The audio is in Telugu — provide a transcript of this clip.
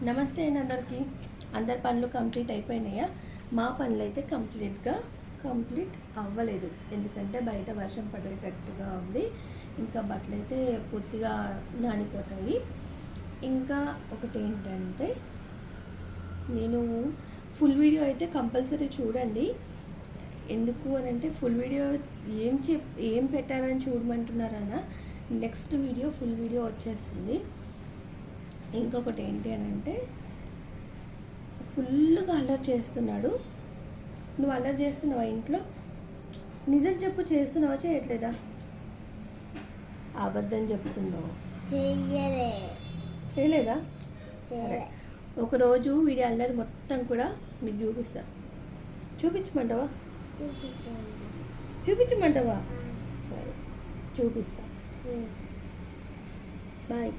నమస్తే అండి అందరికీ. అందరి పనులు కంప్లీట్ అయిపోయినాయా? మా పనులు అయితే కంప్లీట్ అవ్వలేదు, ఎందుకంటే బయట వర్షం పడేటట్టుగా ఉంది. ఇంకా బట్టలు అయితే పూర్తిగా నానిపోతాయి. ఇంకా ఒకటి ఏంటంటే, నేను ఫుల్ వీడియో అయితే కంపల్సరీ చూడండి. ఎందుకు అని అంటే, ఫుల్ వీడియో ఏం పెట్టారని చూడమంటున్నారనా, నెక్స్ట్ వీడియో ఫుల్ వీడియో వచ్చేస్తుంది. ఇంకొకటి ఏంటి అని అంటే, ఫుల్గా అల్లరి చేస్తున్నాడు. నువ్వు అల్లరి చేస్తున్నావా ఇంట్లో? నిజం చెప్పు, చేస్తున్నావా చేయట్లేదా? అబద్ధం చెప్తున్నావు. చేయలేదా? సరే, ఒకరోజు వీడియో అల్లరి మొత్తం కూడా మీకు చూపిస్తా. చూపించమంటావా? చూపించమంటావా? సరే, చూపిస్తా. బాయ్.